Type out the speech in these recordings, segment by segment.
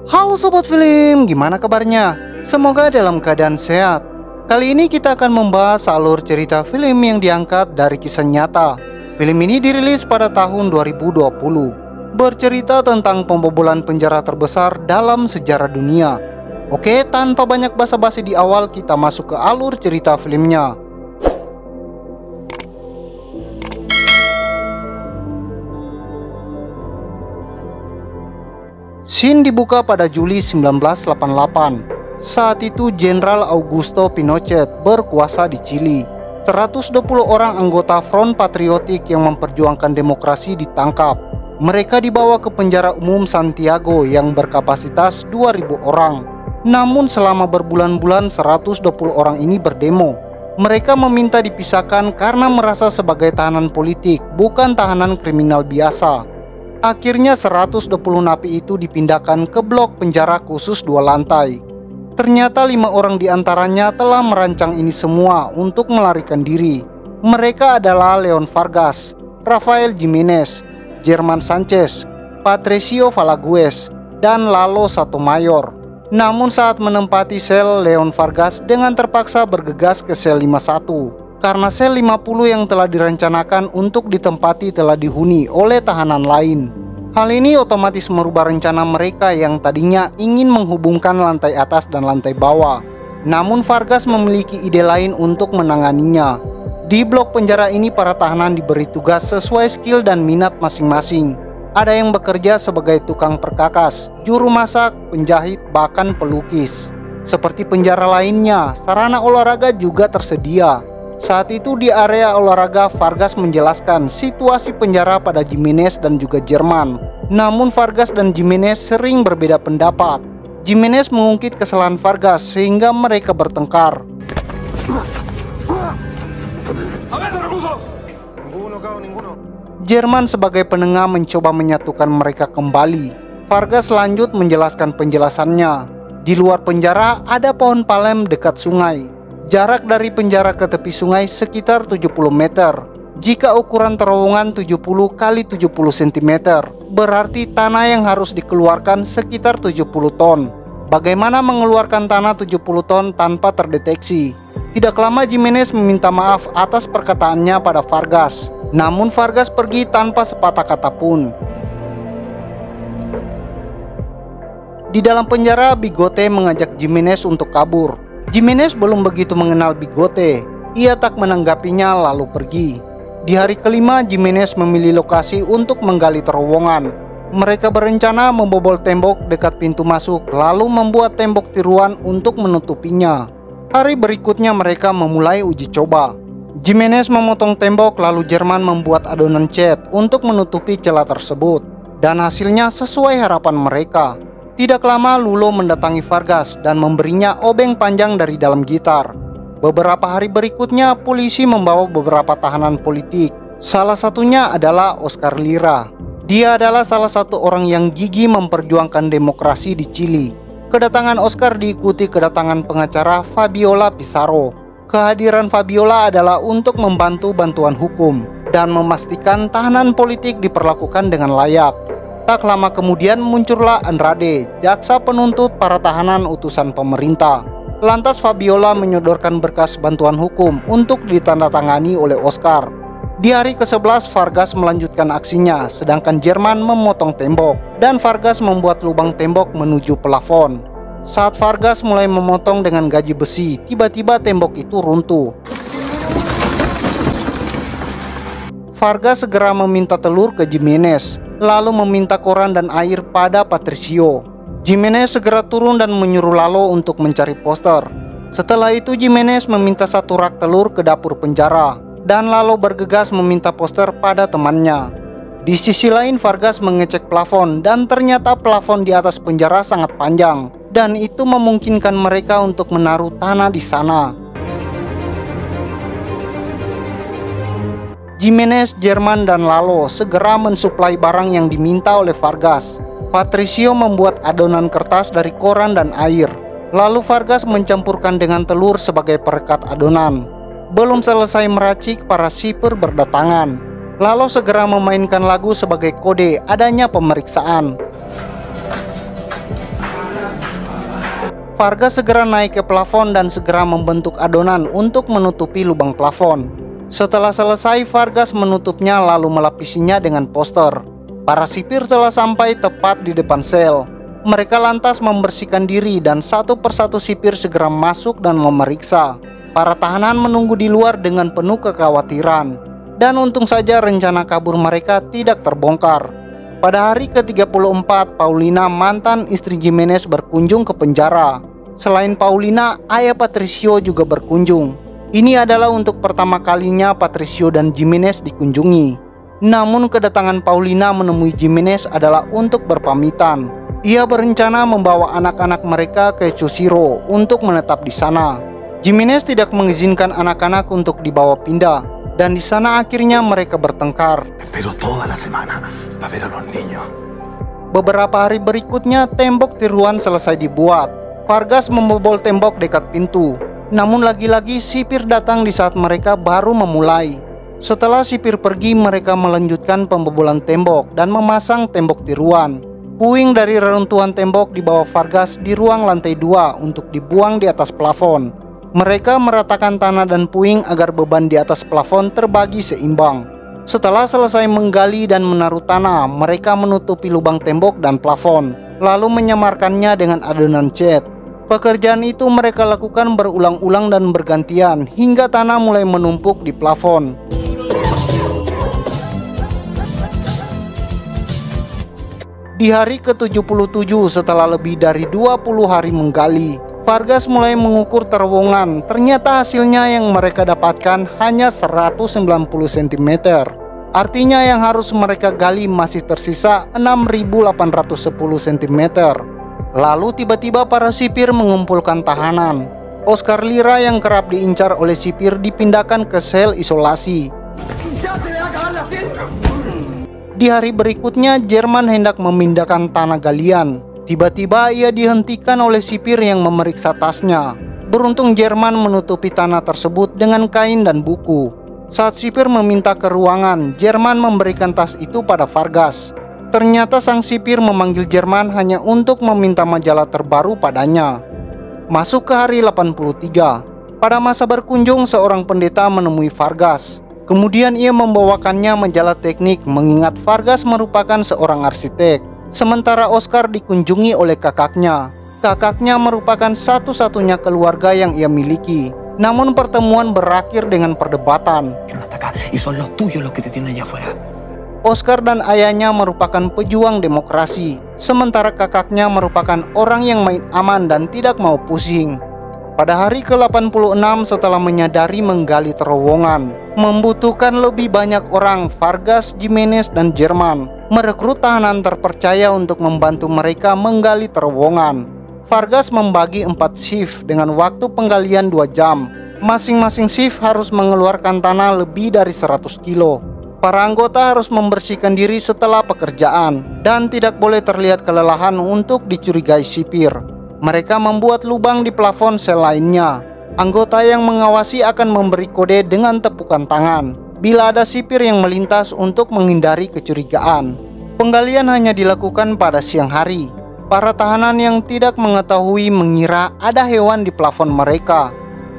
Halo Sobat Film, gimana kabarnya? Semoga dalam keadaan sehat. Kali ini kita akan membahas alur cerita film yang diangkat dari kisah nyata. Film ini dirilis pada tahun 2020, bercerita tentang pembobolan penjara terbesar dalam sejarah dunia. Oke, tanpa banyak basa-basi di awal, kita masuk ke alur cerita filmnya. Scene dibuka pada Juli 1988. Saat itu Jenderal Augusto Pinochet berkuasa di Chili. 120 orang anggota Front Patriotik yang memperjuangkan demokrasi ditangkap. Mereka dibawa ke penjara umum Santiago yang berkapasitas 2.000 orang. Namun selama berbulan-bulan 120 orang ini berdemo. Mereka meminta dipisahkan karena merasa sebagai tahanan politik, bukan tahanan kriminal biasa. Akhirnya 120 napi itu dipindahkan ke blok penjara khusus 2 lantai. Ternyata 5 orang diantaranya telah merancang ini semua untuk melarikan diri. Mereka adalah Leon Vargas, Rafael Jimenez, German Sanchez, Patricio Valagues, dan Lalo Sotomayor. Namun saat menempati sel, Leon Vargas dengan terpaksa bergegas ke sel 51. Karena sel 50 yang telah direncanakan untuk ditempati telah dihuni oleh tahanan lain. Hal ini otomatis merubah rencana mereka yang tadinya ingin menghubungkan lantai atas dan lantai bawah. Namun Vargas memiliki ide lain untuk menanganinya. Di blok penjara ini para tahanan diberi tugas sesuai skill dan minat masing-masing. Ada yang bekerja sebagai tukang perkakas, juru masak, penjahit, bahkan pelukis. Seperti penjara lainnya, sarana olahraga juga tersedia. Saat itu di area olahraga, Vargas menjelaskan situasi penjara pada Jimenez dan juga Jerman. Namun Vargas dan Jimenez sering berbeda pendapat. Jimenez mengungkit kesalahan Vargas sehingga mereka bertengkar. Jerman sebagai penengah mencoba menyatukan mereka kembali. Vargas lanjut menjelaskan penjelasannya. Di luar penjara ada pohon palem dekat sungai. Jarak dari penjara ke tepi sungai sekitar 70 meter. Jika ukuran terowongan 70 kali 70 cm, berarti tanah yang harus dikeluarkan sekitar 70 ton. Bagaimana mengeluarkan tanah 70 ton tanpa terdeteksi? Tidak lama Jimenez meminta maaf atas perkataannya pada Vargas. Namun Vargas pergi tanpa sepatah kata pun. Di dalam penjara, Bigote mengajak Jimenez untuk kabur. Jimenez belum begitu mengenal Bigote. Ia tak menanggapinya lalu pergi. Di hari kelima, Jimenez memilih lokasi untuk menggali terowongan. Mereka berencana membobol tembok dekat pintu masuk, lalu membuat tembok tiruan untuk menutupinya. Hari berikutnya mereka memulai uji coba. Jimenez memotong tembok, lalu Jerman membuat adonan cat untuk menutupi celah tersebut. Dan hasilnya sesuai harapan mereka. Tidak lama Lulo mendatangi Vargas dan memberinya obeng panjang dari dalam gitar. Beberapa hari berikutnya polisi membawa beberapa tahanan politik. Salah satunya adalah Oscar Lira. Dia adalah salah satu orang yang gigih memperjuangkan demokrasi di Chili. Kedatangan Oscar diikuti kedatangan pengacara Fabiola Pizarro. Kehadiran Fabiola adalah untuk membantu bantuan hukum dan memastikan tahanan politik diperlakukan dengan layak. Tak lama kemudian muncullah Andrade, jaksa penuntut para tahanan utusan pemerintah. Lantas Fabiola menyodorkan berkas bantuan hukum untuk ditandatangani oleh Oscar. Di hari ke-11 Vargas melanjutkan aksinya, sedangkan Jerman memotong tembok dan Vargas membuat lubang tembok menuju plafon. Saat Vargas mulai memotong dengan gaji besi, tiba-tiba tembok itu runtuh. Vargas segera meminta telur ke Jimenez, lalu meminta koran dan air pada Patricio. Jimenez segera turun dan menyuruh Lalo untuk mencari poster. Setelah itu Jimenez meminta 1 rak telur ke dapur penjara, dan Lalo bergegas meminta poster pada temannya. Di sisi lain Vargas mengecek plafon, dan ternyata plafon di atas penjara sangat panjang, dan itu memungkinkan mereka untuk menaruh tanah di sana. Jimenez, Jerman, dan Lalo segera mensuplai barang yang diminta oleh Vargas. Patricio membuat adonan kertas dari koran dan air. Lalu Vargas mencampurkan dengan telur sebagai perekat adonan. Belum selesai meracik, para sipir berdatangan. lalu segera memainkan lagu sebagai kode adanya pemeriksaan. Vargas segera naik ke plafon dan segera membentuk adonan untuk menutupi lubang plafon. Setelah selesai, Vargas menutupnya lalu melapisinya dengan poster. Para sipir telah sampai tepat di depan sel. Mereka lantas membersihkan diri dan satu persatu sipir segera masuk dan memeriksa. Para tahanan menunggu di luar dengan penuh kekhawatiran. Dan untung saja rencana kabur mereka tidak terbongkar. Pada hari ke-34, Paulina, mantan istri Jimenez, berkunjung ke penjara. Selain Paulina, ayah Patricio juga berkunjung. Ini adalah untuk pertama kalinya Patricio dan Jimenez dikunjungi. Namun kedatangan Paulina menemui Jimenez adalah untuk berpamitan. Ia berencana membawa anak-anak mereka ke Chusiro untuk menetap di sana. Jimenez tidak mengizinkan anak-anak untuk dibawa pindah, dan di sana akhirnya mereka bertengkar. Beberapa hari berikutnya, tembok tiruan selesai dibuat. Vargas membobol tembok dekat pintu. Namun lagi-lagi sipir datang di saat mereka baru memulai. Setelah sipir pergi, mereka melanjutkan pembobolan tembok dan memasang tembok tiruan. Puing dari reruntuhan tembok dibawa Vargas di ruang lantai 2 untuk dibuang di atas plafon. Mereka meratakan tanah dan puing agar beban di atas plafon terbagi seimbang. Setelah selesai menggali dan menaruh tanah, mereka menutupi lubang tembok dan plafon, lalu menyamarkannya dengan adonan cat. Pekerjaan itu mereka lakukan berulang-ulang dan bergantian hingga tanah mulai menumpuk di plafon. Di hari ke-77 setelah lebih dari 20 hari menggali, Vargas mulai mengukur terowongan. Ternyata hasilnya yang mereka dapatkan hanya 190 cm. Artinya yang harus mereka gali masih tersisa 6.810 cm. Lalu tiba-tiba para sipir mengumpulkan tahanan. Oscar Lira yang kerap diincar oleh sipir dipindahkan ke sel isolasi. Di hari berikutnya, Jerman hendak memindahkan tanah galian. Tiba-tiba ia dihentikan oleh sipir yang memeriksa tasnya. Beruntung Jerman menutupi tanah tersebut dengan kain dan buku. Saat sipir meminta ke ruangan, Jerman memberikan tas itu pada Vargas. Ternyata sang sipir memanggil Jerman hanya untuk meminta majalah terbaru padanya. Masuk ke hari 83. Pada masa berkunjung, seorang pendeta menemui Vargas. Kemudian ia membawakannya majalah teknik, mengingat Vargas merupakan seorang arsitek. Sementara Oscar dikunjungi oleh kakaknya. Kakaknya merupakan satu-satunya keluarga yang ia miliki. Namun pertemuan berakhir dengan perdebatan. Oscar dan ayahnya merupakan pejuang demokrasi, sementara kakaknya merupakan orang yang main aman dan tidak mau pusing. Pada hari ke-86 setelah menyadari menggali terowongan membutuhkan lebih banyak orang, Vargas, Jimenez, dan Jerman merekrut tahanan terpercaya untuk membantu mereka menggali terowongan. Vargas membagi 4 shift dengan waktu penggalian 2 jam. Masing-masing shift harus mengeluarkan tanah lebih dari 100 kilo. Para anggota harus membersihkan diri setelah pekerjaan dan tidak boleh terlihat kelelahan untuk dicurigai sipir. Mereka membuat lubang di plafon sel lainnya. Anggota yang mengawasi akan memberi kode dengan tepukan tangan bila ada sipir yang melintas untuk menghindari kecurigaan. Penggalian hanya dilakukan pada siang hari. Para tahanan yang tidak mengetahui mengira ada hewan di plafon mereka.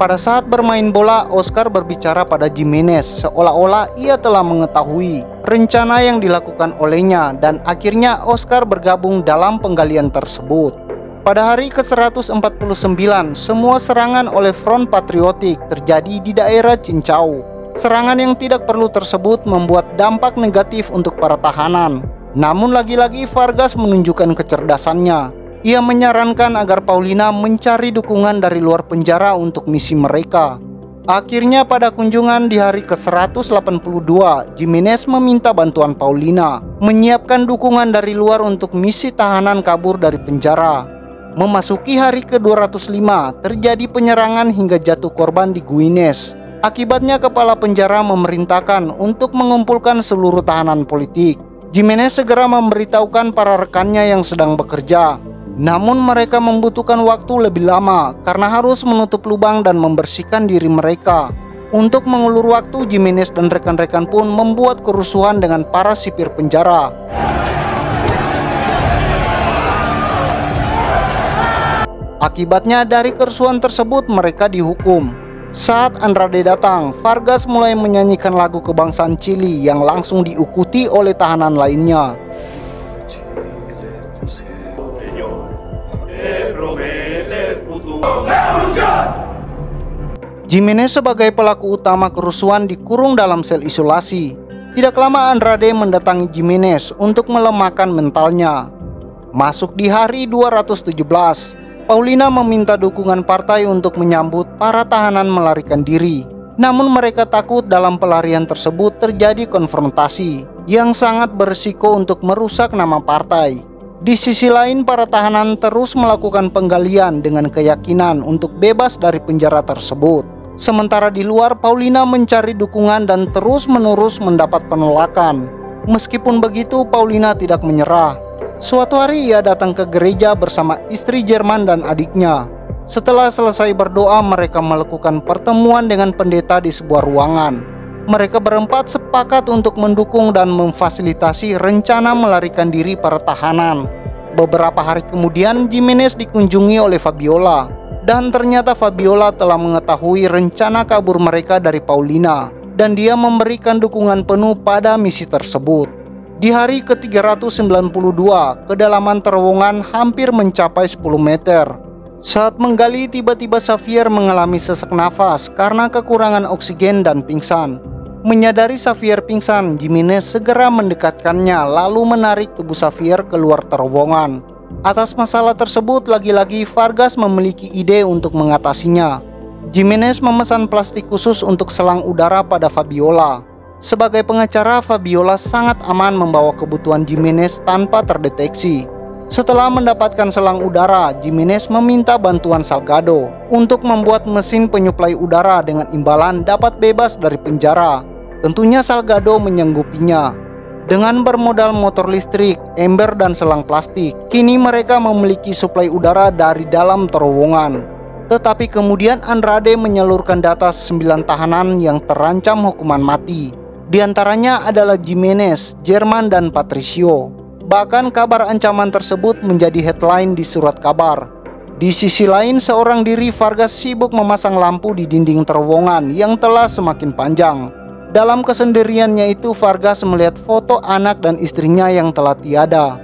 Pada saat bermain bola, Oscar berbicara pada Jimenez seolah-olah ia telah mengetahui rencana yang dilakukan olehnya, dan akhirnya Oscar bergabung dalam penggalian tersebut. Pada hari ke-149, semua serangan oleh Front Patriotik terjadi di daerah Cincau. Serangan yang tidak perlu tersebut membuat dampak negatif untuk para tahanan. Namun lagi-lagi Vargas menunjukkan kecerdasannya. Ia menyarankan agar Paulina mencari dukungan dari luar penjara untuk misi mereka. Akhirnya pada kunjungan di hari ke-182, Jimenez meminta bantuan Paulina menyiapkan dukungan dari luar untuk misi tahanan kabur dari penjara. Memasuki hari ke-205, terjadi penyerangan hingga jatuh korban di Guines. Akibatnya kepala penjara memerintahkan untuk mengumpulkan seluruh tahanan politik. Jimenez segera memberitahukan para rekannya yang sedang bekerja. Namun mereka membutuhkan waktu lebih lama karena harus menutup lubang dan membersihkan diri mereka. Untuk mengulur waktu, Jimenez dan rekan-rekan pun membuat kerusuhan dengan para sipir penjara. Akibatnya dari kerusuhan tersebut mereka dihukum. Saat Andrade datang, Vargas mulai menyanyikan lagu kebangsaan Chili yang langsung diikuti oleh tahanan lainnya. Jimenez sebagai pelaku utama kerusuhan dikurung dalam sel isolasi. Tidak lama Andrade mendatangi Jimenez untuk melemahkan mentalnya. Masuk di hari 217, Paulina meminta dukungan partai untuk menyambut para tahanan melarikan diri. Namun mereka takut dalam pelarian tersebut terjadi konfrontasi yang sangat berisiko untuk merusak nama partai. Di sisi lain, para tahanan terus melakukan penggalian dengan keyakinan untuk bebas dari penjara tersebut. Sementara di luar, Paulina mencari dukungan dan terus-menerus mendapat penolakan. Meskipun begitu, Paulina tidak menyerah. Suatu hari ia datang ke gereja bersama istri Jerman dan adiknya. Setelah selesai berdoa, mereka melakukan pertemuan dengan pendeta di sebuah ruangan. Mereka berempat sepakat untuk mendukung dan memfasilitasi rencana melarikan diri para tahanan. Beberapa hari kemudian, Jimenez dikunjungi oleh Fabiola. Dan ternyata Fabiola telah mengetahui rencana kabur mereka dari Paulina, dan dia memberikan dukungan penuh pada misi tersebut. Di hari ke-392, kedalaman terowongan hampir mencapai 10 meter. Saat menggali, tiba-tiba Xavier mengalami sesak nafas karena kekurangan oksigen dan pingsan. Menyadari Xavier pingsan, Jimenez segera mendekatkannya lalu menarik tubuh Xavier keluar terowongan. Atas masalah tersebut, lagi-lagi Vargas memiliki ide untuk mengatasinya. Jimenez memesan plastik khusus untuk selang udara pada Fabiola. Sebagai pengacara, Fabiola sangat aman membawa kebutuhan Jimenez tanpa terdeteksi. Setelah mendapatkan selang udara, Jimenez meminta bantuan Salgado untuk membuat mesin penyuplai udara dengan imbalan dapat bebas dari penjara. Tentunya Salgado menyanggupinya. Dengan bermodal motor listrik, ember dan selang plastik, kini mereka memiliki suplai udara dari dalam terowongan. Tetapi kemudian Andrade menyalurkan data 9 tahanan yang terancam hukuman mati. Di antaranya adalah Jimenez, Jerman, dan Patricio. Bahkan kabar ancaman tersebut menjadi headline di surat kabar. Di sisi lain, seorang diri Vargas sibuk memasang lampu di dinding terowongan yang telah semakin panjang. Dalam kesendiriannya itu, Vargas melihat foto anak dan istrinya yang telah tiada.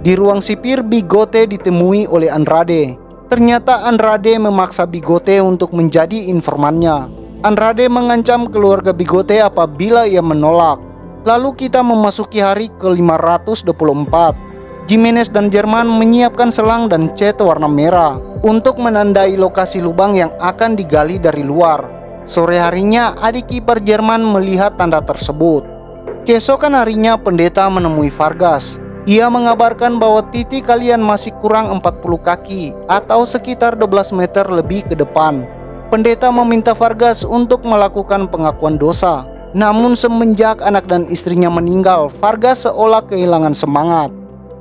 Di ruang sipir, Bigote ditemui oleh Andrade. Ternyata Andrade memaksa Bigote untuk menjadi informannya. Andrade mengancam keluarga Bigote apabila ia menolak. Lalu kita memasuki hari ke-524. Jimenez dan Jerman menyiapkan selang dan cat warna merah untuk menandai lokasi lubang yang akan digali dari luar. Sore harinya, adik ipar Jerman melihat tanda tersebut. Keesokan harinya, pendeta menemui Vargas. Ia mengabarkan bahwa titik kalian masih kurang 40 kaki atau sekitar 12 meter lebih ke depan. Pendeta meminta Vargas untuk melakukan pengakuan dosa. Namun semenjak anak dan istrinya meninggal, Vargas seolah kehilangan semangat.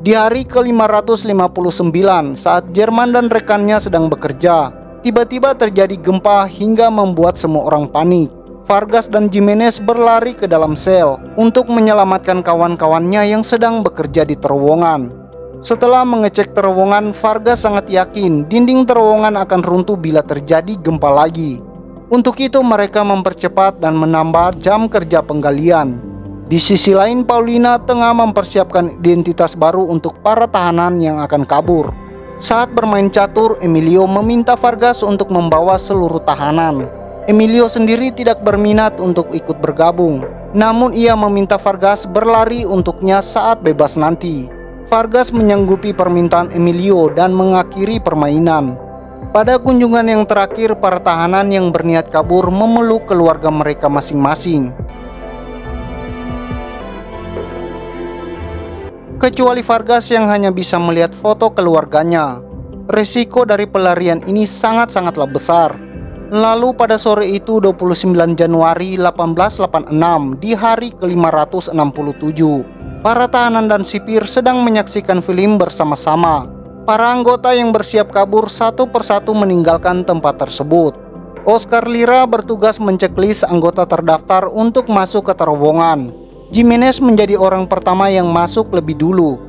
Di hari ke-559, saat Jerman dan rekannya sedang bekerja, tiba-tiba terjadi gempa hingga membuat semua orang panik. Vargas dan Jimenez berlari ke dalam sel untuk menyelamatkan kawan-kawannya yang sedang bekerja di terowongan. Setelah mengecek terowongan, Vargas sangat yakin dinding terowongan akan runtuh bila terjadi gempa lagi. Untuk itu mereka mempercepat dan menambah jam kerja penggalian. Di sisi lain, Paulina tengah mempersiapkan identitas baru untuk para tahanan yang akan kabur. Saat bermain catur, Emilio meminta Vargas untuk membawa seluruh tahanan. Emilio sendiri tidak berminat untuk ikut bergabung. Namun ia meminta Vargas berlari untuknya saat bebas nanti. Vargas menyanggupi permintaan Emilio dan mengakhiri permainan. Pada kunjungan yang terakhir, para tahanan yang berniat kabur memeluk keluarga mereka masing-masing. Kecuali Vargas yang hanya bisa melihat foto keluarganya. Risiko dari pelarian ini sangat-sangatlah besar. Lalu pada sore itu 29 Januari 1886, di hari ke-567, para tahanan dan sipir sedang menyaksikan film bersama-sama. Para anggota yang bersiap kabur satu persatu meninggalkan tempat tersebut. Oscar Lira bertugas menceklis anggota terdaftar untuk masuk ke terowongan. Jimenez menjadi orang pertama yang masuk lebih dulu.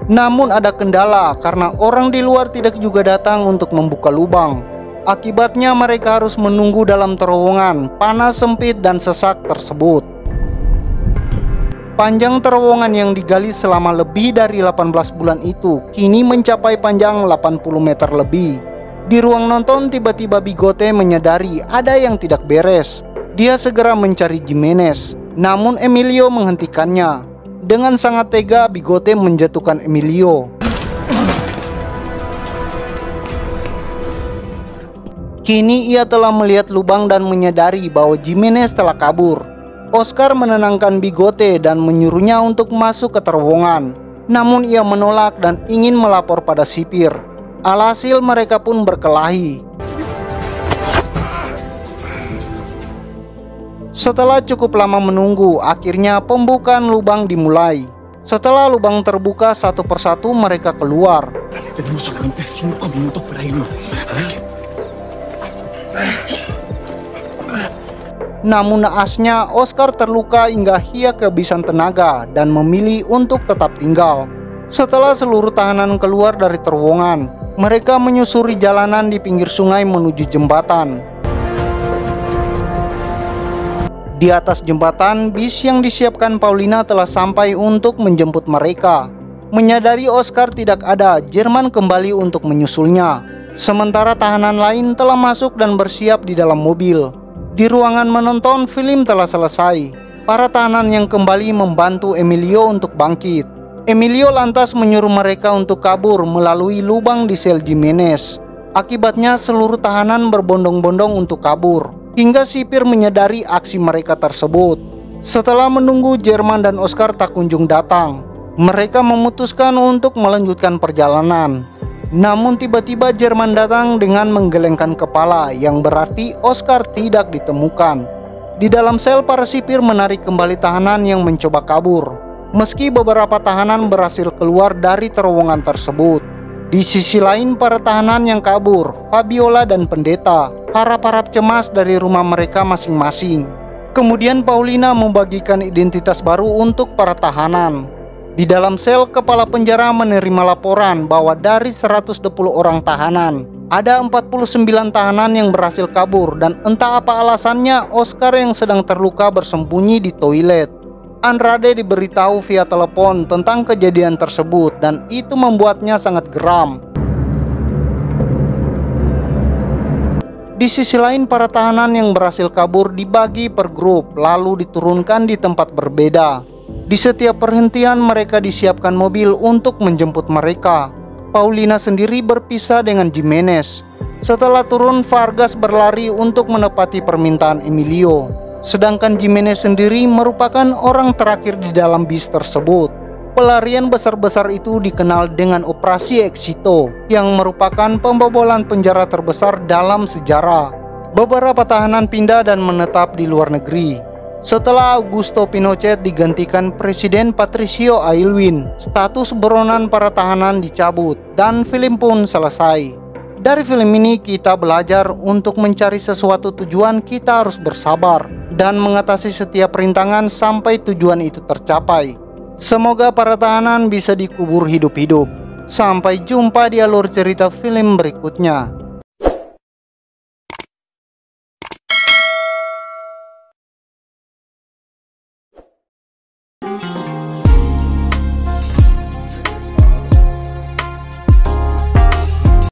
Namun ada kendala karena orang di luar tidak juga datang untuk membuka lubang. Akibatnya mereka harus menunggu dalam terowongan panas, sempit, dan sesak tersebut. Panjang terowongan yang digali selama lebih dari 18 bulan itu kini mencapai panjang 80 meter lebih. Di ruang nonton tiba-tiba Bigote menyadari ada yang tidak beres. Dia segera mencari Jimenez, namun Emilio menghentikannya. Dengan sangat tega Bigote menjatuhkan Emilio. Kini ia telah melihat lubang dan menyadari bahwa Jimenez telah kabur. Oscar menenangkan Bigote dan menyuruhnya untuk masuk ke terowongan. Namun ia menolak dan ingin melapor pada sipir. Alhasil mereka pun berkelahi. Setelah cukup lama menunggu, akhirnya pembukaan lubang dimulai. Setelah lubang terbuka satu persatu mereka keluar. Tenemos solamente 5 minutos para irnos. Namun naasnya Oscar terluka hingga ia kehabisan tenaga dan memilih untuk tetap tinggal. Setelah seluruh tahanan keluar dari terowongan, mereka menyusuri jalanan di pinggir sungai menuju jembatan. Di atas jembatan, bis yang disiapkan Paulina telah sampai untuk menjemput mereka. Menyadari Oscar tidak ada, Jerman kembali untuk menyusulnya. Sementara tahanan lain telah masuk dan bersiap di dalam mobil. Di ruangan menonton, film telah selesai. Para tahanan yang kembali membantu Emilio untuk bangkit. Emilio lantas menyuruh mereka untuk kabur melalui lubang di sel Jimenez. Akibatnya seluruh tahanan berbondong-bondong untuk kabur, hingga sipir menyadari aksi mereka tersebut. Setelah menunggu Jerman dan Oscar tak kunjung datang, mereka memutuskan untuk melanjutkan perjalanan. Namun tiba-tiba Jerman datang dengan menggelengkan kepala, yang berarti Oscar tidak ditemukan. Di dalam sel, para sipir menarik kembali tahanan yang mencoba kabur. Meski beberapa tahanan berhasil keluar dari terowongan tersebut. Di sisi lain, para tahanan yang kabur, Fabiola dan Pendeta, harap-harap cemas dari rumah mereka masing-masing. Kemudian Paulina membagikan identitas baru untuk para tahanan. Di dalam sel, kepala penjara menerima laporan bahwa dari 120 orang tahanan, ada 49 tahanan yang berhasil kabur dan entah apa alasannya Oscar yang sedang terluka bersembunyi di toilet. Andrade diberitahu via telepon tentang kejadian tersebut dan itu membuatnya sangat geram. Di sisi lain, para tahanan yang berhasil kabur dibagi per grup lalu diturunkan di tempat berbeda. Di setiap perhentian mereka disiapkan mobil untuk menjemput mereka. Paulina sendiri berpisah dengan Jimenez. Setelah turun, Vargas berlari untuk menepati permintaan Emilio. Sedangkan Jimenez sendiri merupakan orang terakhir di dalam bis tersebut. Pelarian besar-besar itu dikenal dengan Operasi Exito, yang merupakan pembobolan penjara terbesar dalam sejarah. Beberapa tahanan pindah dan menetap di luar negeri. Setelah Augusto Pinochet digantikan Presiden Patricio Aylwin, status buronan para tahanan dicabut dan film pun selesai. Dari film ini kita belajar untuk mencari sesuatu tujuan kita harus bersabar dan mengatasi setiap rintangan sampai tujuan itu tercapai. Semoga para tahanan bisa dikubur hidup-hidup. Sampai jumpa di alur cerita film berikutnya.